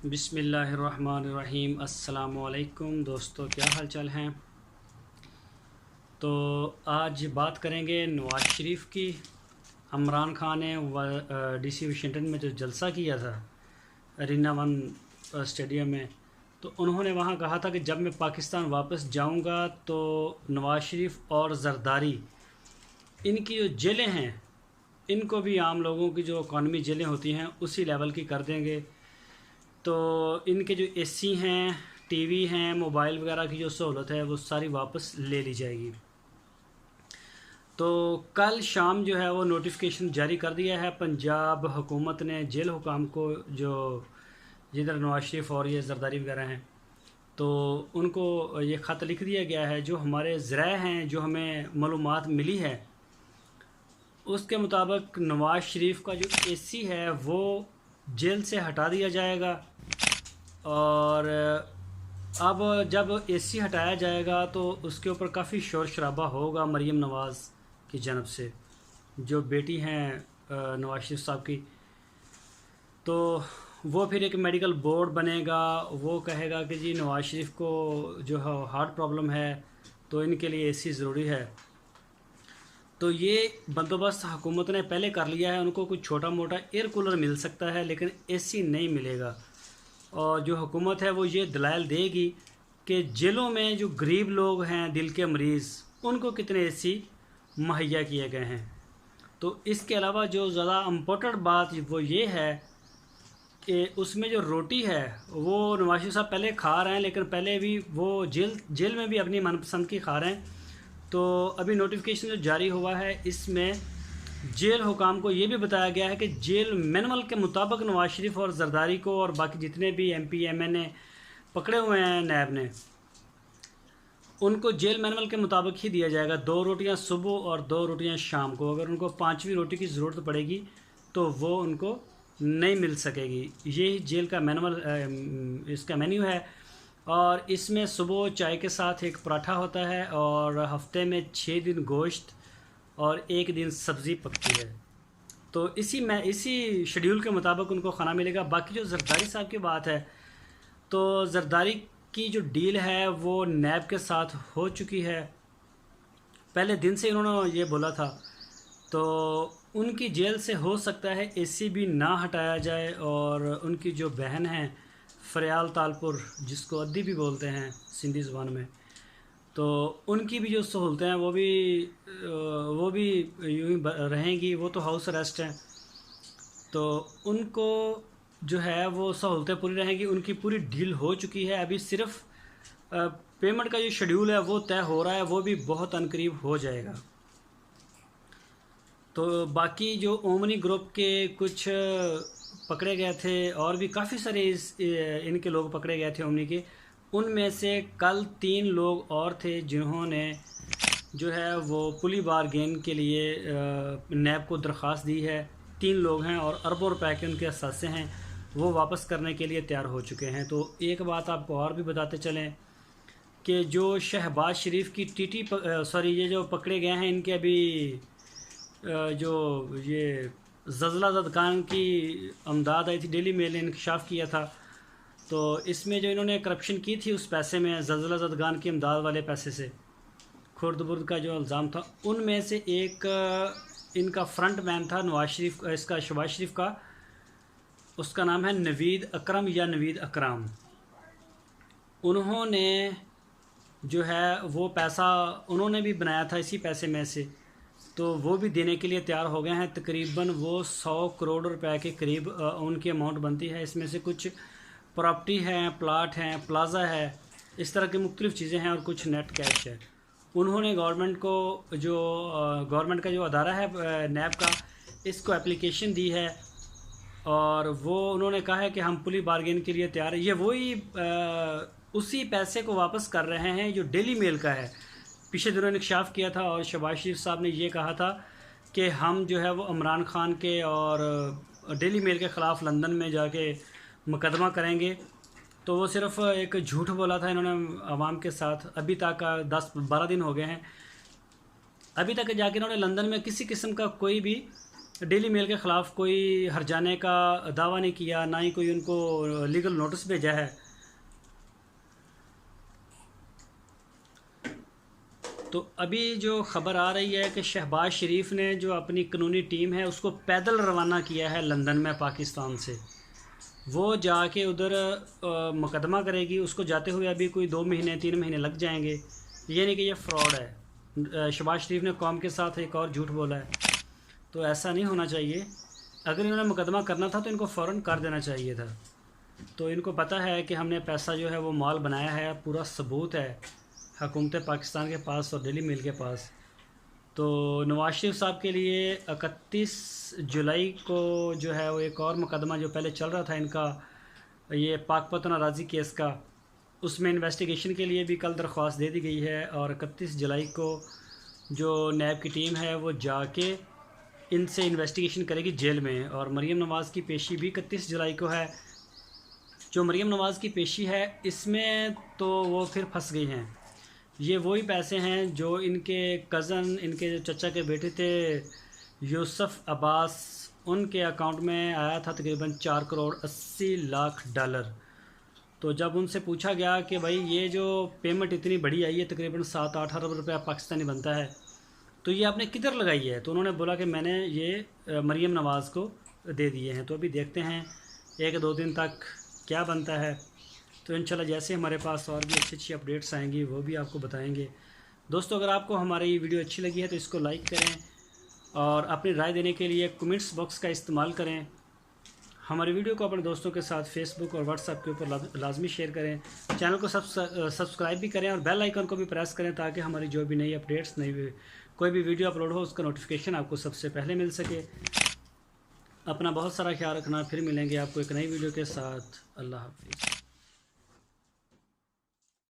بسم اللہ الرحمن الرحیم۔ السلام علیکم دوستو، کیا حال چال ہیں؟ تو آج بات کریں گے نواز شریف کی۔ عمران خان نے ڈی سی واشنگٹن میں جو جلسہ کیا تھا ارینا ون اسٹیڈیم میں، تو انہوں نے وہاں کہا تھا کہ جب میں پاکستان واپس جاؤں گا تو نواز شریف اور زرداری ان کی جو جیلیں ہیں ان کو بھی عام لوگوں کی جو قانونی جیلیں ہوتی ہیں اسی لیول کی کر دیں گے۔ تو ان کے جو اے سی ہیں، ٹی وی ہیں، موبائل وغیرہ کی جو سہولت ہے وہ ساری واپس لے لی جائے گی۔ تو کل شام جو ہے وہ نوٹیفیکیشن جاری کر دیا ہے پنجاب حکومت نے جیل حکام کو، جو جدھر نواز شریف اور یہ زرداری وغیرہ ہیں، تو ان کو یہ خط لکھ دیا گیا ہے۔ جو ہمارے ذرائع ہیں، جو ہمیں معلومات ملی ہے، اس کے مطابق نواز شریف کا جو اے سی ہے وہ جیل سے ہٹا دیا جائے گا، اور اب جب اے سی ہٹایا جائے گا تو اس کے اوپر کافی شور شرابہ ہوگا مریم نواز کی جانب سے، جو بیٹی ہیں نواز شریف صاحب کی۔ تو وہ پھر ایک میڈیکل بورڈ بنے گا، وہ کہے گا کہ جی نواز شریف کو جو ہے ہارٹ پرابلم ہے تو ان کے لیے اے سی ضروری ہے۔ تو یہ بندوبست حکومت نے پہلے کر لیا ہے۔ ان کو کوئی چھوٹا موٹا ایئر کولر مل سکتا ہے لیکن اے سی نہیں ملے گا، اور جو حکومت ہے وہ یہ دلائل دے گی کہ جیلوں میں جو غریب لوگ ہیں، دل کے مریض، ان کو کتنے اے سی مہیا کیے گئے ہیں۔ تو اس کے علاوہ جو زیادہ امپورٹنٹ بات وہ یہ ہے کہ اس میں جو روٹی ہے وہ نواز شریف صاحب پہلے کھا رہے ہیں، لیکن پہلے بھی وہ جیل میں بھی اپنی من پسند کی کھا رہے ہیں۔ تو ابھی نوٹیفیکیشن جو جاری ہوا ہے اس میں جیل حکام کو یہ بھی بتایا گیا ہے کہ جیل مینول کے مطابق نواز شریف اور زرداری کو اور باقی جتنے بھی ایم پی ایم این اے پکڑے ہوئے ہیں نیب نے، ان کو جیل مینول کے مطابق ہی دیا جائے گا۔ 2 روٹیاں صبح اور 2 روٹیاں شام کو۔ اگر ان کو 5ویں روٹی کی ضرورت پڑے گی تو وہ ان کو نہیں مل سکے گی۔ یہی جیل کا مینول، اس کا مینیو ہے، اور اس میں صبح چائے کے ساتھ ایک پراٹھا ہوتا ہے، اور ہفتے میں 6 دن گوشت اور 1 دن سبزی پکتی ہے۔ تو اسی شیڈیول کے مطابق ان کو کھانا ملے گا۔ باقی جو زرداری صاحب کی بات ہے، تو زرداری کی جو ڈیل ہے وہ نیب کے ساتھ ہو چکی ہے، پہلے دن سے انہوں نے یہ بولا تھا۔ تو ان کی جیل سے ہو سکتا ہے اے سی بھی نہ ہٹایا جائے، اور ان کی جو بہن ہیں فریال تالپور، جس کو ادی بھی بولتے ہیں سندھی زبان میں، تو ان کی بھی جو سہولتیں ہیں وہ بھی یوں ہی رہیں گی۔ وہ تو ہاؤس اریسٹ ہیں، تو ان کو جو ہے وہ سہولتیں پوری رہیں گی۔ ان کی پوری ڈیل ہو چکی ہے، ابھی صرف پیمنٹ کا جو شیڈیول ہے وہ طے ہو رہا ہے، وہ بھی بہت عنقریب ہو جائے گا۔ تو باقی جو اومنی گروپ کے کچھ پکڑے گئے تھے، اور بھی کافی سارے ان کے لوگ پکڑے گئے تھے اومنی کے، ان میں سے کل 3 لوگ اور تھے جنہوں نے جو ہے وہ پلی بارگین کے لیے نیب کو درخواست دی ہے۔ 3 لوگ ہیں اور اربوں روپے کے ان کے اثاثے ہیں، وہ واپس کرنے کے لیے تیار ہو چکے ہیں۔ تو ایک بات آپ کو اور بھی بتاتے چلیں کہ جو شہباز شریف کی یہ جو پکڑے گئے ہیں، ان کے ابھی جو یہ زلزلہ زدگان کی امداد آئی تھی، ڈیلی میل نے انکشاف کیا تھا، تو اس میں جو انہوں نے کرپشن کی تھی اس پیسے میں، زلزلہ زدگان کی امداد والے پیسے سے، خورد برد کا جو الزام تھا، ان میں سے ایک ان کا فرنٹ مین تھا شہباز شریف کا، اس کا نام ہے نوید اکرم یا نوید اکرام۔ انہوں نے جو ہے وہ پیسہ انہوں نے بھی بنایا تھا اسی پیسے میں سے، تو وہ بھی دینے کے لیے تیار ہو گئے ہیں۔ تقریباً وہ 100 کروڑ روپے کے قریب ان کی اماؤنٹ بنتی ہے۔ اس میں سے کچھ پراپرٹی ہیں، پلاٹ ہیں، پلازا ہے، اس طرح کی مختلف چیزیں ہیں، اور کچھ نیٹ کیش ہے۔ انہوں نے گورنمنٹ کا جو ادارہ ہے نیب کا، اس کو اپلیکیشن دی ہے، اور وہ انہوں نے کہا ہے کہ ہم پلی بارگین کے لیے تیار ہیں۔ یہ وہی اسی پیسے کو واپس کر رہے ہیں جو ڈیلی میل کا ہے، پچھلے دنوں انکشاف کیا تھا، اور شہباز شریف صاحب نے یہ کہا تھا کہ ہم جو ہے وہ عمران خان کے اور ڈیلی میل کے خلاف لندن میں جا کے مقدمہ کریں گے۔ تو وہ صرف ایک جھوٹ بولا تھا انہوں نے عوام کے ساتھ۔ ابھی تک 10-12 دن ہو گئے ہیں، ابھی تک جا کے انہوں نے لندن میں کسی قسم کا کوئی بھی ڈیلی میل کے خلاف کوئی ہرجانے کا دعویٰ نہیں کیا، نہ ہی کوئی ان کو لیگل نوٹس بھیجا ہے۔ تو ابھی جو خبر آ رہی ہے کہ شہباز شریف نے جو اپنی قانونی ٹیم ہے اس کو پیدل روانہ کیا ہے لندن میں پاکستان سے، وہ جا کے ادھر مقدمہ کرے گی۔ اس کو جاتے ہوئے ابھی کوئی 2 مہینے 3 مہینے لگ جائیں گے، یہ نہیں کہ یہ فراڈ ہے۔ شہباز شریف نے قوم کے ساتھ ایک اور جھوٹ بولا ہے، تو ایسا نہیں ہونا چاہیے۔ اگر انہوں نے مقدمہ کرنا تھا تو ان کو فوراً کر دینا چاہیے تھا۔ تو ان کو پتہ ہے کہ ہم نے پیسہ جو ہے وہ مال بنایا ہے، پورا ثبوت ہے حکومت پاکستان کے پاس اور ڈیلی میل کے پاس۔ تو نواز شریف صاحب کے لیے 31 جولائی کو جو ہے وہ ایک اور مقدمہ جو پہلے چل رہا تھا ان کا، یہ پاک پتن اراضی کیس کا، اس میں انویسٹیگیشن کے لیے بھی کل درخواست دے دی گئی ہے، اور 31 جولائی کو جو نیب کی ٹیم ہے وہ جا کے ان سے انویسٹیگیشن کرے گی جیل میں۔ اور مریم نواز کی پیشی بھی 31 جولائی کو ہے۔ جو مریم نواز کی پیشی ہے اس میں تو وہ پھر پھنس گئی ہیں۔ یہ وہی پیسے ہیں جو ان کے کزن، ان کے جو چچا کے بیٹے تھے یوسف عباس، ان کے اکاؤنٹ میں آیا تھا تقریباً 4 کروڑ 80 لاکھ ڈالر۔ تو جب ان سے پوچھا گیا کہ بھائی یہ جو پیمنٹ اتنی بڑی آئی ہے، تقریباً 7-8 ارب روپیہ پاکستانی بنتا ہے، تو یہ آپ نے کدھر لگائی ہے؟ تو انہوں نے بولا کہ میں نے یہ مریم نواز کو دے دیے ہیں۔ تو ابھی دیکھتے ہیں 1-2 دن تک کیا بنتا ہے۔ تو انشاءاللہ جیسے ہمارے پاس اور بھی اچھی اپڈیٹس آئیں گی وہ بھی آپ کو بتائیں گے۔ دوستو اگر آپ کو ہماری یہ ویڈیو اچھی لگی ہے تو اس کو لائک کریں، اور اپنی رائے دینے کے لیے کمنٹس باکس کا استعمال کریں۔ ہماری ویڈیو کو اپنے دوستوں کے ساتھ فیس بک اور واٹس ایپ کے اوپر لازمی شیئر کریں۔ چینل کو سبسکرائب بھی کریں اور بیل آئیکن کو بھی پریس کریں تاکہ ہماری جو بھی نئی اپڈیٹس، کوئی بھی ویڈیو اپلوڈ ہو اس کا نوٹیفیکیشن آپ کو سب سے پہلے مل سکے۔ اپنا بہت سارا خیال رکھنا، پھر ملیں گے آپ کو ایک نئی ویڈیو کے ساتھ۔ اللہ حافظ۔